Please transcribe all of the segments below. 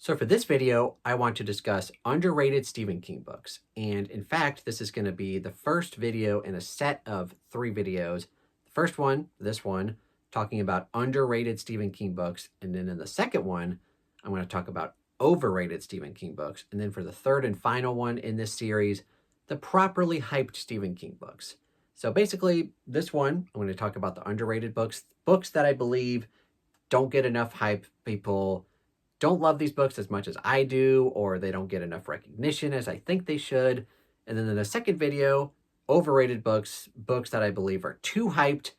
So for this video, I want to discuss underrated Stephen King books. And in fact, this is going to be the first video in a set of 3 videos. The first one, this one, talking about underrated Stephen King books. And then in the second one, I'm going to talk about overrated Stephen King books. And then for the third and final one in this series, the properly hyped Stephen King books. So basically, this one, I'm going to talk about the underrated books, books that I believe don't get enough hype. People don't love these books as much as I do, or they don't get enough recognition as I think they should. And then in the second video, overrated books, books that I believe are too hyped,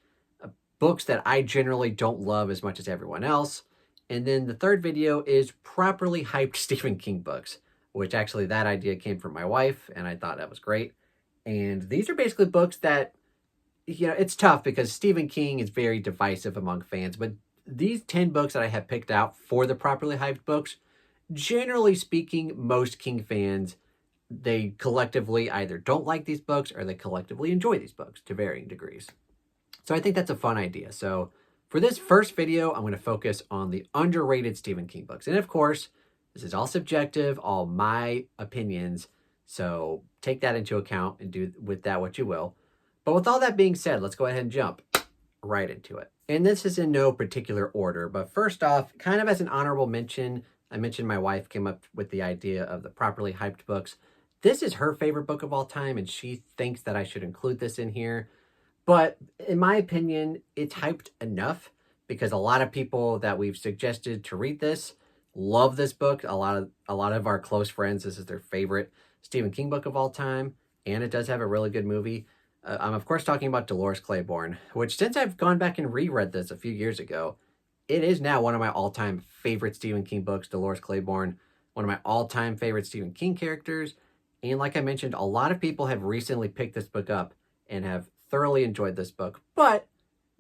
books that I generally don't love as much as everyone else. And then the third video is properly hyped Stephen King books, which actually that idea came from my wife, and I thought that was great. And these are basically books that, it's tough because Stephen King is very divisive among fans, but these 10 books that I have picked out for the properly hyped books, generally speaking, most King fans, they collectively either don't like these books or they collectively enjoy these books to varying degrees. So I think that's a fun idea. So for this first video, I'm going to focus on the underrated Stephen King books. And of course, this is all subjective, all my opinions. So take that into account and do with that what you will. But with all that being said, let's go ahead and jump right into it. And this is in no particular order, but first off, kind of as an honorable mention, I mentioned my wife came up with the idea of the properly hyped books. This is her favorite book of all time, and she thinks that I should include this in here. But in my opinion, it's hyped enough because a lot of people that we've suggested to read this love this book. A lot of our close friends, this is their favorite Stephen King book of all time, and it does have a really good movie. I'm, of course, talking about Dolores Claiborne, which since I've gone back and reread this a few years ago, it is now one of my all-time favorite Stephen King books, Dolores Claiborne, one of my all-time favorite Stephen King characters. And like I mentioned, a lot of people have recently picked this book up and have thoroughly enjoyed this book. But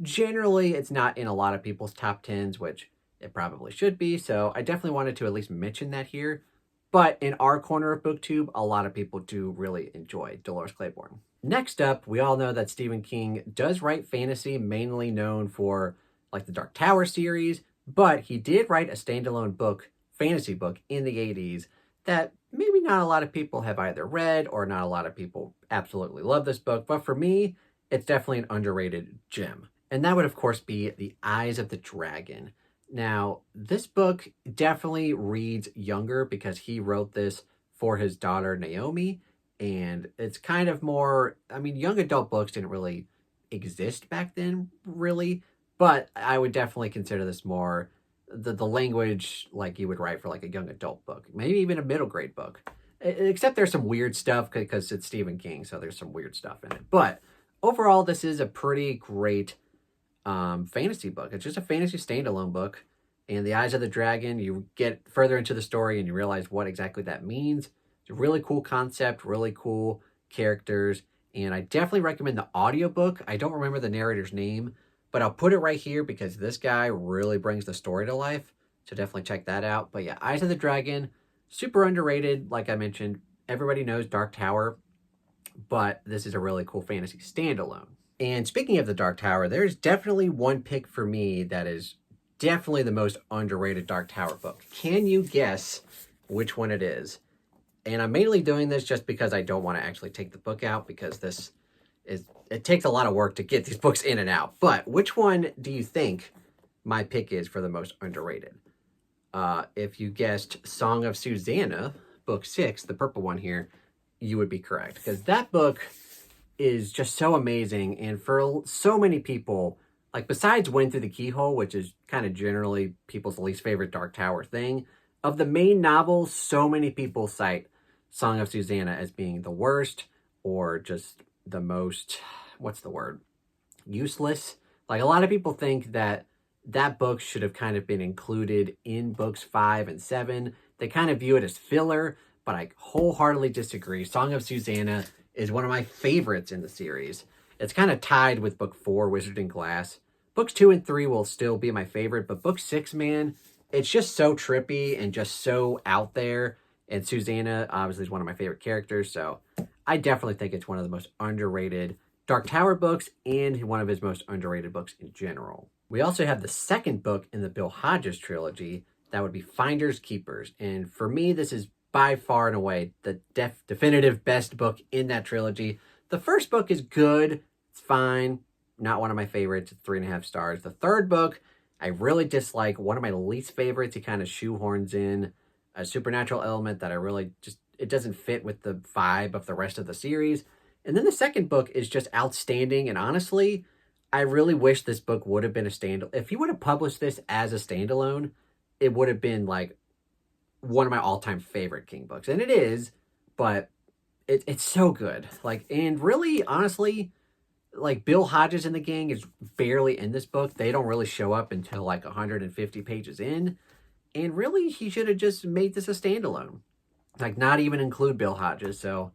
generally, it's not in a lot of people's top 10s, which it probably should be. So I definitely wanted to at least mention that here. But in our corner of BookTube, a lot of people do really enjoy Dolores Claiborne. Next up, we all know that Stephen King does write fantasy, mainly known for like the Dark Tower series, but he did write a standalone book, fantasy book in the 80s that maybe not a lot of people have either read or not a lot of people absolutely love this book. But for me, it's definitely an underrated gem. And that would, of course, be The Eyes of the Dragon. Now, this book definitely reads younger because he wrote this for his daughter, Naomi. And it's kind of more, young adult books didn't really exist back then, really. But I would definitely consider this more the language like you would write for like a young adult book. Maybe even a middle grade book. Except there's some weird stuff because it's Stephen King, so there's some weird stuff in it. But overall, this is a pretty great fantasy book. It's just a fantasy standalone book. And The Eyes of the Dragon, you get further into the story and you realize what exactly that means. It's a really cool concept, really cool characters, and I definitely recommend the audiobook. I don't remember the narrator's name, but I'll put it right here because this guy really brings the story to life, so definitely check that out. But yeah, Eyes of the Dragon, super underrated. Like I mentioned, everybody knows Dark Tower, but this is a really cool fantasy standalone. And speaking of the Dark Tower, there's definitely one pick for me that is definitely the most underrated Dark Tower book. Can you guess which one it is? And I'm mainly doing this just because I don't want to actually take the book out because it takes a lot of work to get these books in and out. But which one do you think my pick is for the most underrated? If you guessed Song of Susanna, book 6, the purple one here, you would be correct. Because that book is just so amazing. And for so many people, like besides Wind Through the Keyhole, which is kind of generally people's least favorite Dark Tower thing, of the main novels, so many people cite Song of Susanna as being the worst or just the most, useless. Like a lot of people think that that book should have kind of been included in books 5 and 7. They kind of view it as filler, but I wholeheartedly disagree. Song of Susanna is one of my favorites in the series. It's kind of tied with book 4, Wizard in Glass. Books 2 and 3 will still be my favorite, but book 6, man, it's just so trippy and just so out there. And Susanna, obviously, is one of my favorite characters. So I definitely think it's one of the most underrated Dark Tower books and one of his most underrated books in general. We also have the second book in the Bill Hodges trilogy, that would be Finders Keepers. And for me, this is by far and away the definitive best book in that trilogy. The first book is good. It's fine. Not one of my favorites. It's 3.5 stars. The third book, I really dislike. One of my least favorites. He kind of shoehorns in a supernatural element that I really just, it doesn't fit with the vibe of the rest of the series. And then the second book is just outstanding. And honestly, I really wish this book would have been a standalone. If you would have published this as a standalone, it would have been like one of my all-time favorite King books. And it is, but it's so good. Like, and really, honestly, like Bill Hodges and the gang is barely in this book. They don't really show up until like 150 pages in. And really, he should have just made this a standalone. Like, not even include Bill Hodges. So,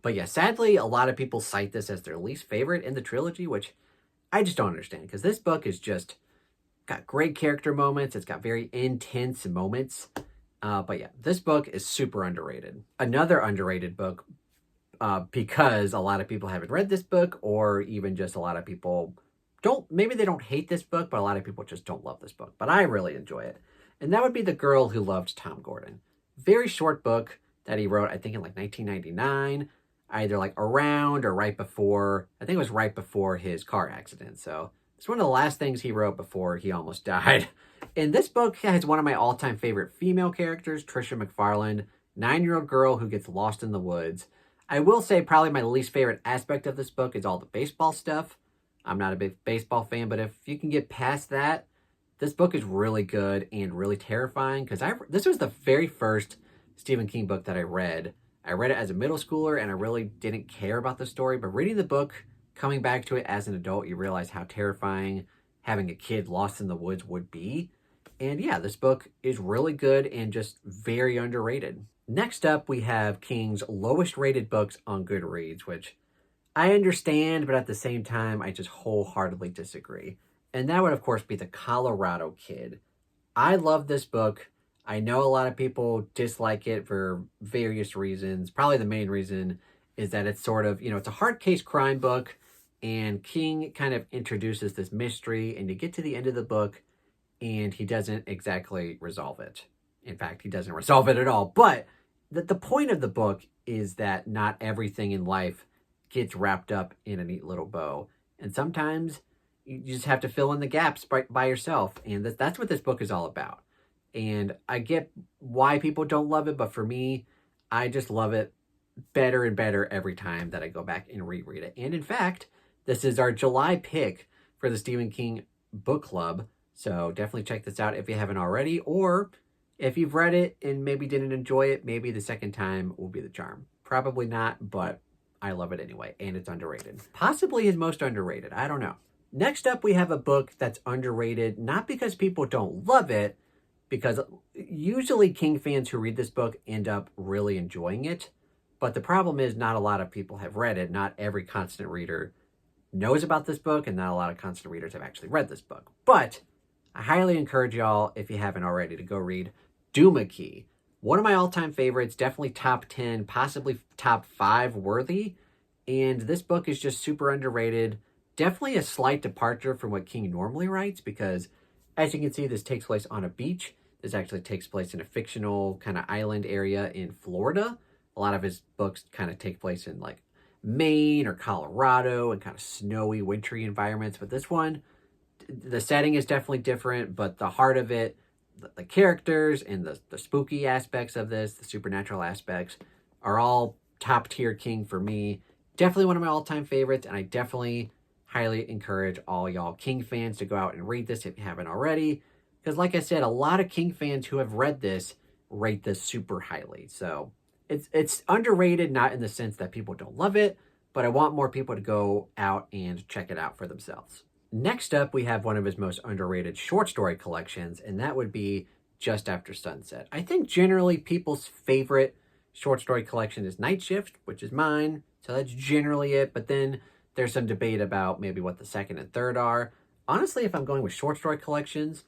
but yeah, sadly, a lot of people cite this as their least favorite in the trilogy, which I just don't understand. Because this book is just got great character moments. It's got very intense moments. But yeah, this book is super underrated. Another underrated book, because a lot of people haven't read this book, or even just a lot of people don't, maybe they don't hate this book, but a lot of people just don't love this book. But I really enjoy it. And that would be The Girl Who Loved Tom Gordon. Very short book that he wrote, I think in like 1999, either like around or right before, I think it was right before his car accident. So it's one of the last things he wrote before he almost died. And this book has one of my all-time favorite female characters, Trisha McFarland, 9-year-old girl who gets lost in the woods. I will say probably my least favorite aspect of this book is all the baseball stuff. I'm not a big baseball fan, but if you can get past that, this book is really good and really terrifying, because this was the very first Stephen King book that I read. I read it as a middle schooler, and I really didn't care about the story, but reading the book, coming back to it as an adult, you realize how terrifying having a kid lost in the woods would be. And yeah, this book is really good and just very underrated. Next up, we have King's lowest rated books on Goodreads, which I understand, but at the same time, I just wholeheartedly disagree. And that would, of course, be The Colorado Kid. I love this book. I know a lot of people dislike it for various reasons. Probably the main reason is that it's sort of, it's a hard case crime book, and King kind of introduces this mystery, and you get to the end of the book, and he doesn't exactly resolve it. In fact, he doesn't resolve it at all. But the point of the book is that not everything in life gets wrapped up in a neat little bow. And sometimes you just have to fill in the gaps by yourself. And that's what this book is all about. And I get why people don't love it, but for me, I just love it better and better every time that I go back and reread it. And in fact, this is our July pick for the Stephen King book club. So definitely check this out if you haven't already, or if you've read it and maybe didn't enjoy it, maybe the second time will be the charm. Probably not, but I love it anyway, and it's underrated. Possibly his most underrated, I don't know. Next up, we have a book that's underrated, not because people don't love it, because usually King fans who read this book end up really enjoying it. But the problem is not a lot of people have read it. Not every constant reader knows about this book, and not a lot of constant readers have actually read this book. But I highly encourage y'all, if you haven't already, to go read Duma. One of my all-time favorites, definitely top 10, possibly top 5 worthy. And this book is just super underrated. Definitely a slight departure from what King normally writes, because as you can see, this takes place on a beach. This actually takes place in a fictional kind of island area in Florida. A lot of his books kind of take place in like Maine or Colorado and kind of snowy, wintry environments. But this one, the setting is definitely different, but the heart of it, the characters and the spooky aspects of this, the supernatural aspects, are all top tier King for me. Definitely one of my all-time favorites, and I definitely highly encourage all y'all King fans to go out and read this if you haven't already. Because like I said, a lot of King fans who have read this rate this super highly. So it's underrated, not in the sense that people don't love it, but I want more people to go out and check it out for themselves. Next up, we have one of his most underrated short story collections, and that would be Just After Sunset. I think generally people's favorite short story collection is Night Shift, which is mine. So that's generally it. But then there's some debate about maybe what the second and third are. Honestly, if I'm going with short story collections,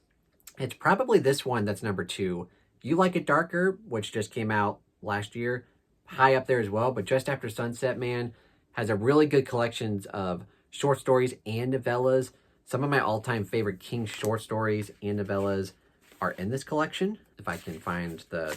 it's probably this one that's number 2. You Like It Darker, which just came out last year, high up there as well. But Just After Sunset, man, has a really good collection of short stories and novellas. Some of my all-time favorite King short stories and novellas are in this collection. If I can find the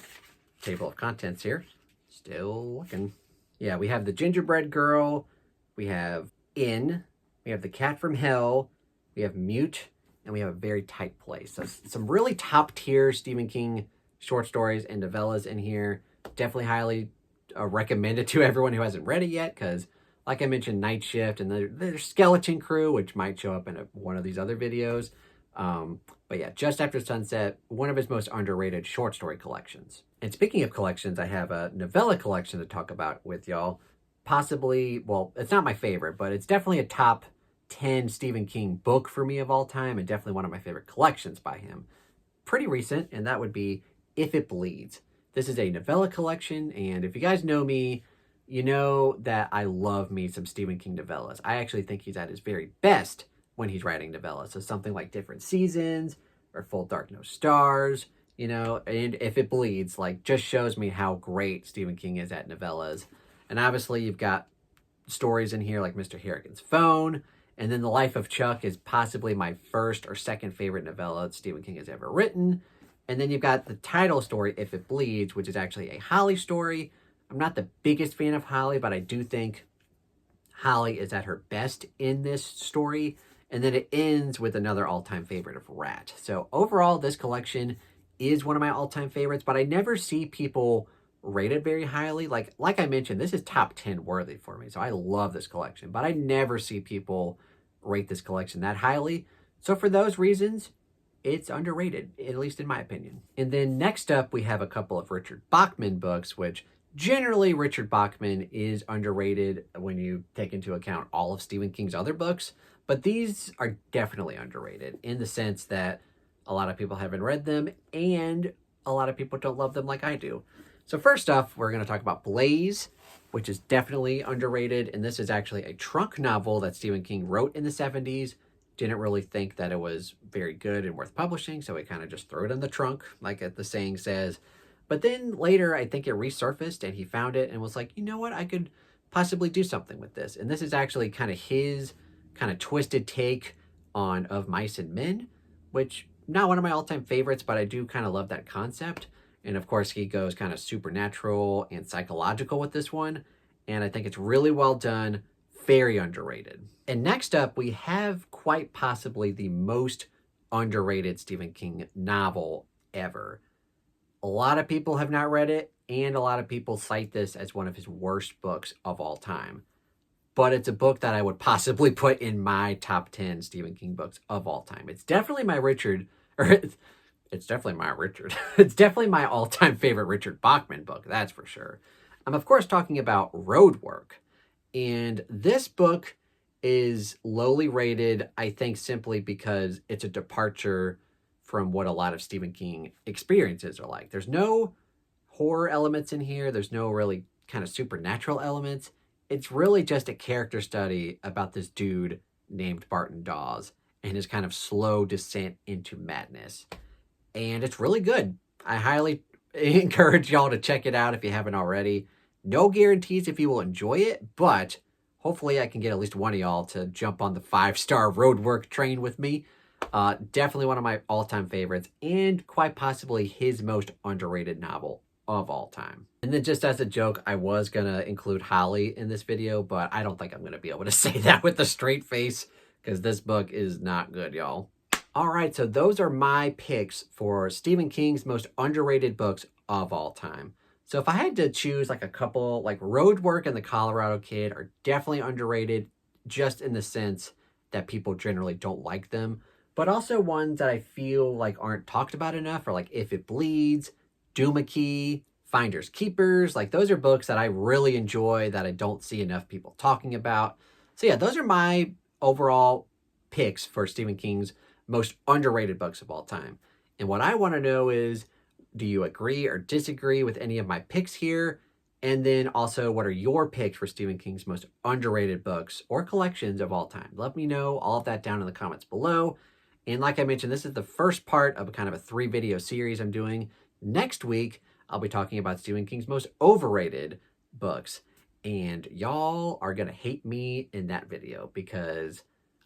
table of contents here. Still looking. Yeah, we have The Gingerbread Girl, we have In, we have The Cat from Hell, we have Mute, and we have A Very Tight Place. So some really top tier Stephen King short stories and novellas in here. Definitely highly recommended to everyone who hasn't read it yet, because like I mentioned, Night Shift and there's Skeleton Crew, which might show up in one of these other videos. But yeah, Just After Sunset, one of his most underrated short story collections. And speaking of collections, I have a novella collection to talk about with y'all. Possibly, well, it's not my favorite, but it's definitely a top 10 Stephen King book for me of all time, and definitely one of my favorite collections by him. Pretty recent, and that would be If It Bleeds. This is a novella collection, and if you guys know me, you know that I love me some Stephen King novellas. I actually think he's at his very best when he's writing novellas. So something like Different Seasons or Full Dark No Stars, you know, and If It Bleeds, like, just shows me how great Stephen King is at novellas. And obviously you've got stories in here like Mr. Harrigan's Phone, and then The Life of Chuck is possibly my first or second favorite novella that Stephen King has ever written. And then you've got the title story, If It Bleeds, which is actually a Holly story. I'm not the biggest fan of Holly, but I do think Holly is at her best in this story. And then it ends with another all-time favorite of Rat. So overall, this collection is one of my all-time favorites, but I never see people rate it very highly. Like I mentioned, this is top 10 worthy for me. So I love this collection, but I never see people rate this collection that highly. So for those reasons, it's underrated, at least in my opinion. And then next up, we have a couple of Richard Bachman books, which generally Richard Bachman is underrated when you take into account all of Stephen King's other books. But these are definitely underrated in the sense that a lot of people haven't read them and a lot of people don't love them like I do. So first off, we're going to talk about Blaze, which is definitely underrated. And this is actually a trunk novel that Stephen King wrote in the 70s. Didn't really think that it was very good and worth publishing, so he kind of just threw it in the trunk, like the saying says. But then later, I think it resurfaced and he found it and was like, you know what, I could possibly do something with this. And this is actually kind of his kind of twisted take on Of Mice and Men, which not one of my all-time favorites, but I do kind of love that concept. And of course, he goes kind of supernatural and psychological with this one. And I think it's really well done, very underrated. And next up, we have quite possibly the most underrated Stephen King novel ever. A lot of people have not read it, and a lot of people cite this as one of his worst books of all time. But it's a book that I would possibly put in my top 10 Stephen King books of all time. It's definitely my it's definitely my Richard. It's definitely my all-time favorite Richard Bachman book, that's for sure. I'm, of course, talking about Roadwork. And this book is lowly rated, I think, simply because it's a departure from what a lot of Stephen King experiences are like. There's no horror elements in here. There's no really kind of supernatural elements. It's really just a character study about this dude named Barton Dawes and his kind of slow descent into madness. And it's really good. I highly encourage y'all to check it out if you haven't already. No guarantees if you will enjoy it, but hopefully I can get at least one of y'all to jump on the 5-star Roadwork train with me. Definitely one of my all-time favorites, and quite possibly his most underrated novel of all time. And then just as a joke, I was going to include Holly in this video, but I don't think I'm going to be able to say that with a straight face, because this book is not good, y'all. All right, so those are my picks for Stephen King's most underrated books of all time. So if I had to choose like a couple, like Roadwork and The Colorado Kid are definitely underrated, just in the sense that people generally don't like them, but also ones that I feel like aren't talked about enough are like If It Bleeds, Duma, Finders Keepers. Like, those are books that I really enjoy that I don't see enough people talking about. So yeah, those are my overall picks for Stephen King's most underrated books of all time. And what I want to know is, do you agree or disagree with any of my picks here? And then also, what are your picks for Stephen King's most underrated books or collections of all time? Let me know all of that down in the comments below. And like I mentioned, this is the first part of a kind of a 3-video series I'm doing. Next week, I'll be talking about Stephen King's most overrated books. And y'all are going to hate me in that video because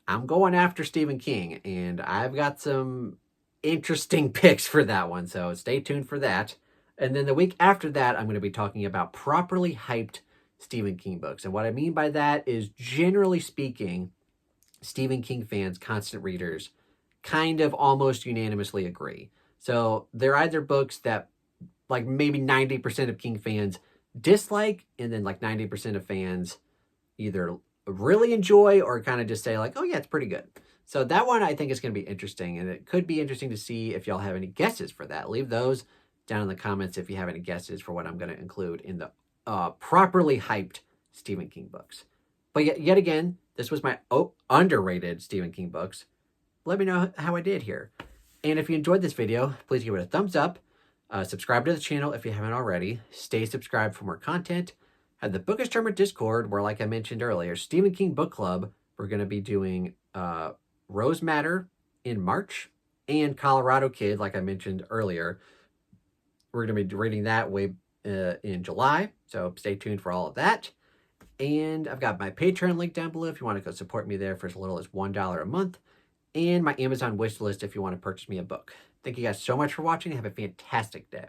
I'm going after Stephen King, and I've got some interesting picks for that one, so stay tuned for that. And then the week after that, I'm going to be talking about properly hyped Stephen King books. And what I mean by that is, generally speaking, Stephen King fans, constant readers, kind of almost unanimously agree. So they're either books that like maybe 90% of King fans dislike, and then like 90% of fans either really enjoy or kind of just say like, oh yeah, it's pretty good. So that one I think is going to be interesting, and it could be interesting to see if y'all have any guesses for that. Leave those down in the comments if you have any guesses for what I'm going to include in the properly hyped Stephen King books. But yet again, this was my underrated Stephen King books. Let me know how I did here. And if you enjoyed this video, please give it a thumbs up. Subscribe to the channel if you haven't already. Stay subscribed for more content. At the Bookish Tournament Discord, where, like I mentioned earlier, Stephen King Book Club, we're going to be doing Rose Matter in March, and Colorado Kid, like I mentioned earlier. We're going to be reading that in July, so stay tuned for all of that. And I've got my Patreon link down below if you want to go support me there for as little as $1 a month, and my Amazon wish list if you want to purchase me a book. Thank you guys so much for watching. Have a fantastic day.